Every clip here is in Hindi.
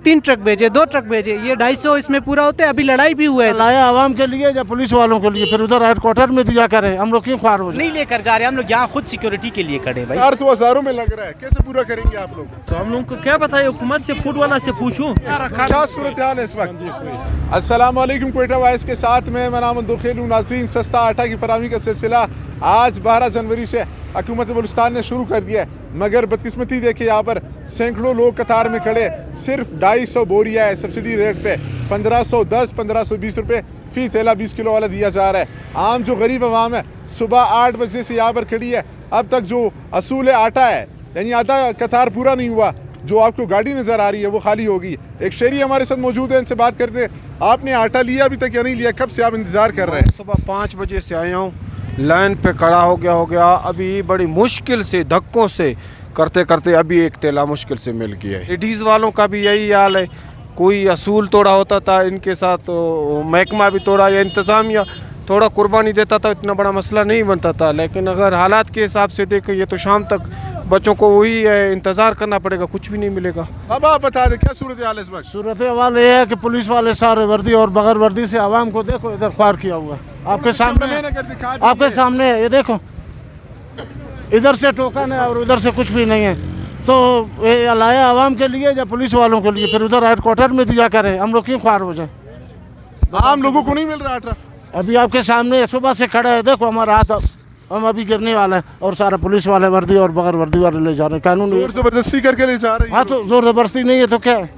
3 ट्रक भेजे, 2 ट्रक भेजे, ये 250 इसमें पूरा होते हैं। अभी लड़ाई भी हुआ है, लाया आवाम के लिए या पुलिस वालों के लिए, फिर उधर हेडक्वार्टर में दिया करें। हम लोग क्यों ख्वार हो जाए? नहीं लेकर जा रहे, हम लोग यहाँ खुद सिक्योरिटी के लिए खड़े भाई। 400 हज़ारों में लग रहा है, कैसे पूरा करेंगे आप लोग? तो हम लोग को क्या बताए, हुकूमत से फूड वाला से पूछूं क्या सूरत हाल है इस वक्त? अस्सलाम वालेकुम, क्वेटा वॉइस के साथ में मैं नाम दुखेल हूँ। नाज़रीन, सस्ता आटा की फराहमी का सिलसिला आज 12 जनवरी से हुकूमत बलूचिस्तान ने शुरू कर दिया है, मगर बदकिस्मती देखिए यहाँ पर सैकड़ों लोग कतार में खड़े। सिर्फ 250 बोरिया है सब्सिडी रेट पे, 1510 1520 रुपये फ़ी थैला 20 किलो वाला दिया जा रहा है। आम जो गरीब आवाम है सुबह 8 बजे से यहाँ पर खड़ी है, अब तक जो असूल आटा है यानी आधा कतार पूरा नहीं हुआ। जो आपको गाड़ी नज़र आ रही है वो खाली होगी। एक शहरी हमारे साथ मौजूद है, इनसे बात करते हैं। आपने आटा लिया अभी तक या नहीं लिया? कब से आप इंतज़ार कर रहे हैं? सुबह 5 बजे से आया हूँ, लाइन पे खड़ा हो गया। अभी बड़ी मुश्किल से धक्कों से करते करते अभी एक तेला मुश्किल से मिल गया है। लेडीज़ वालों का भी यही हाल है, कोई असूल तोड़ा होता था इनके साथ, तो महकमा भी तोड़ा या इंतज़ामिया थोड़ा कुर्बानी देता था, इतना बड़ा मसला नहीं बनता था। लेकिन अगर हालात के हिसाब से देखें, ये तो शाम तक बच्चों को वही इंतज़ार करना पड़ेगा, कुछ भी नहीं मिलेगा। अब आप बता दें क्या सूरत हाल है इस वक्त? सूरत हाल ये है कि पुलिस वाले सारे वर्दी और बगैर वर्दी से आवाम को देखो इधर ख्वार किया हुआ है, आपके सामने ये देखो, इधर से टोकन है और उधर से कुछ भी नहीं है। तो ये लाया आवाम के लिए या पुलिस वालों के लिए, फिर उधर हेडक्वार्टर में दिया करें। हम लोग क्यों ख्वार हो जाए? आम लोगों को नहीं मिल रहा आटा? अभी आपके सामने सुबह से खड़ा है, देखो हमारा हाथ, हम अभी गिरने वाला है और सारा पुलिस वाले वर्दी और बगैर वर्दी वाले ले जा रहे हैं। कानून जोर जबरदस्ती करके ले जा रहे हैं। हाँ, तो जोर जबरदस्ती नहीं है तो क्या है?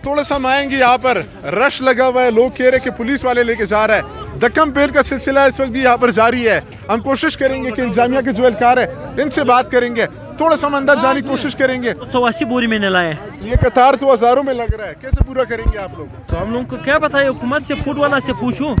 थोड़ा सा हम आएंगे, यहाँ पर रश लगा हुआ है, लोग कह रहे हैं कि पुलिस वाले लेके जा रहा है। दक्कम पेल का सिलसिला इस वक्त भी यहाँ पर जारी है। हम कोशिश करेंगे कि इंतजामिया के जो एहलकार है इनसे बात करेंगे, थोड़ा सा अंदर जाने की कोशिश करेंगे। 180 बोरी मैंने लाए। ये कतार 100 हज़ारों में लग रहा है, कैसे पूरा करेंगे आप लोग? तो हम लोग को क्या बताए, हुकूमत से फूड वाला से पूछूं।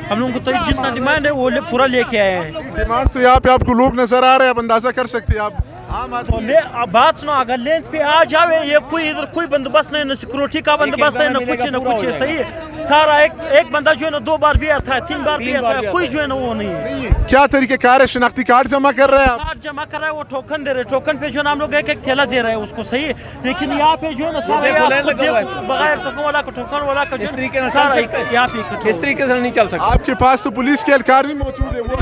हम लोग को तो जितना डिमांड है वो पूरा लेके आए हैं। डिमांड तो यहाँ पे आपको लोग नजर आ रहे हैं, आप अंदाजा कर सकते हैं। आप आम आदमी अब बात सुनो, अगर लेंस पे आ जावे, ये कोई इधर कोई बंदोबस्त नहीं, न सिक्योरिटी का बंदोबस्त है, न कुछ है। सही है, सारा एक बंदा जो है ना 2 बार भी आता है, 3 बार भी आता है, कोई जो है ना वो नहीं है। क्या तरीकेकार है? शनाख्ती कार्ड जमा कर रहे हैं आप? कार्ड जमा कर रहा है, वो टोकन दे रहे हैं, टोकन पे जो है हम लोग एक थैला दे रहे हैं उसको। सही है, लेकिन यहाँ पे जो है ना सारा बगैर टोकन वाला का इस तरीके से यहाँ पे इस तरीके से नहीं चल सकता। आपके पास तो पुलिस के एहलकार भी मौजूद है, वो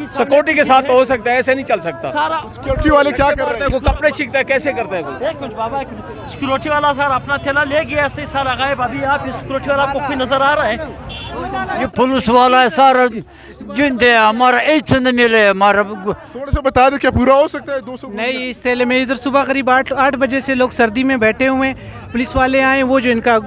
सिक्योरिटी के साथ तो हो सकता है, ऐसे नहीं चल सकता। सारा सिक्योरिटी वाले क्या कर रहे हैं? को कपड़े छींकता है, कैसे करता है? एक मिनट बाबा, सिक्योरिटी वाला सर अपना थैला ले गया, ऐसे सारा गायब। अभी आप सिक्योरिटी वाला को कोई नजर आ रहा है? ये पुलिस वाला है सारा जिंदे, हमारा एक से नहीं मिले हमारा। थोड़ा सा बता दे, क्या पूरा हो सकता है? 200 नहीं, इस थैले में इधर सुबह करीब 8 बजे से लोग सर्दी में बैठे हुए हैं। पुलिस वाले आए, वो जो इनका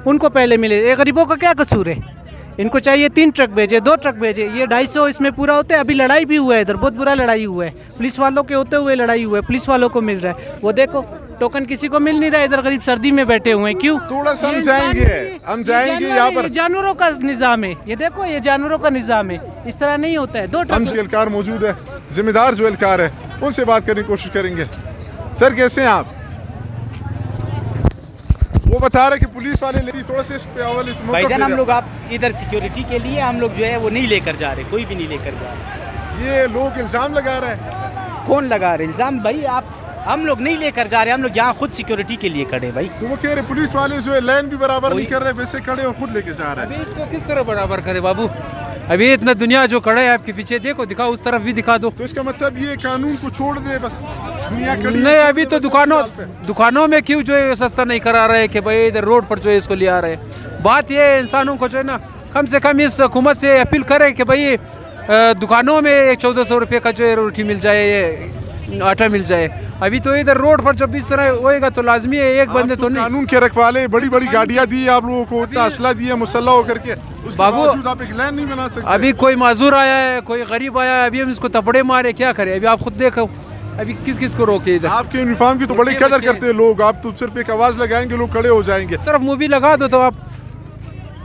उनको पहले मिले। ये गरीबों का क्या कसूर है? इनको चाहिए 3 ट्रक भेजे, 2 ट्रक भेजे, ये 250 इसमें पूरा होते हैं। अभी लड़ाई भी हुआ है, इधर बहुत बुरा लड़ाई हुआ है, पुलिस वालों के होते हुए लड़ाई हुआ है, पुलिस वालों को मिल रहा है। वो देखो टोकन किसी को मिल नहीं रहा है, इधर गरीब सर्दी में बैठे हुए हैं। क्यों? थोड़ा सा हम जाएंगे यहाँ पर। जानवरों का निज़ाम है, ये देखो, ये जानवरों का निज़ाम है, इस तरह नहीं होता है। 2 ट्रक एहलकार मौजूद है, जिम्मेदार जो एहलकार है उनसे बात करने की कोशिश करेंगे। सर कैसे हैं आप? वो बता रहे कि पुलिस वाले थोड़ा सा इस पे भाईजान, हम लोग आप इधर सिक्योरिटी के लिए हम लोग जो है वो नहीं लेकर जा रहे, कोई भी नहीं लेकर जा रहे। ये लोग इल्जाम लगा रहे हैं। कौन लगा रहे इल्जाम? भाई हम लोग नहीं लेकर जा रहे, हम लोग यहाँ खुद सिक्योरिटी के लिए खड़े भाई। तो वो कह रहे पुलिस वाले जो है लाइन भी बराबर नहीं कर रहे, वैसे खड़े और खुद लेके जा रहे हैं। अभी इसको किस तरह बराबर करे बाबू? अभी इतना दुनिया जो खड़ा है आपके पीछे, देखो, दिखाओ, उस तरफ भी दिखा दो। तो इसका मतलब ये कानून को छोड़ दे, बस दुनिया खड़ी नहीं, अभी तो दुकानों में क्यों जो है सस्ता नहीं करा रहे कि भाई इधर रोड पर जो है इसको ले आ रहे हैं। बात ये है, इंसानों को जो है ना कम से कम इस हुकूमत से अपील करें कि भाई दुकानों में 1400 रुपये का जो है रोटी मिल जाए, आटा मिल जाए। अभी तो इधर रोड पर जब इस तरह होएगा तो लाजमी है, एक बंदे तो नहीं। कानून के रखवाले, बड़ी बड़ी गाड़ियाँ दी आप लोगों को, इतना असला दिया मुसल्ला होकर के, उसके बावजूद आप एक लाइन नहीं बना सकते। अभी कोई माजूर आया है, कोई गरीब आया है, अभी हम इसको थप्पड़े मारे, क्या करें? अभी आप खुद देखो, अभी किस किस को रोके इधर। आपके यूनिफॉर्म की तो बड़ी कदर करते हैं लोग, आप तो सिर्फ एक आवाज लगाएंगे लोग खड़े हो जाएंगे। तरफ मूवी लगा दो तो आप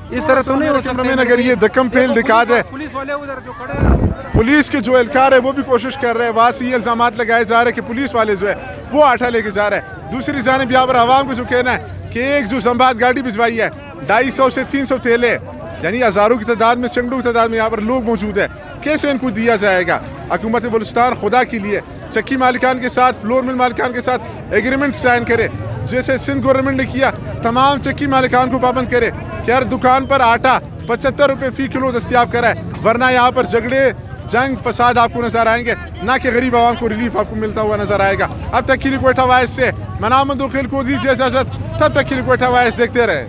इस तरह तो नहीं हो सकता। अगर ये दक्कम फेल दिखा दे, पुलिस वाले उधर जो खड़े हैं, पुलिस के जो एहलकार है वो भी कोशिश कर रहे हैं, वहाँ से ये इल्जाम लगाए जा रहे हैं कि पुलिस वाले जो है वो आटा लेके जा रहे हैं। दूसरी जानिब यहाँ पर आवाम को जो कहना है कि एक जो संबाद गाड़ी भिजवाई है, 250 से 300 थैले, यानी हज़ारों की तादाद में, सैकड़ों की तादाद में यहाँ पर लोग मौजूद है, कैसे इनको दिया जाएगा? हुकूमत बलूचिस्तान खुदा के लिए चक्की मालिकान के साथ, फ्लोर मिल मालिकान के साथ एग्रीमेंट साइन करे, जैसे सिंध गवर्नमेंट ने किया, तमाम चक्की मालिकान को पाबंद करे कि हर दुकान पर आटा 75 रुपये फ़ी किलो दस्तियाब कराए, वरना यहाँ पर झगड़े, जंग, फसाद आपको नजर आएंगे, ना कि गरीब आवाम को रिलीफ आपको मिलता हुआ नजर आएगा। अब तक के लिए क्वेटा वॉइस से मैं नाम दुखिल को दीजिए इजाजत, तब तक के लिए क्वेटा वॉइस देखते रहे।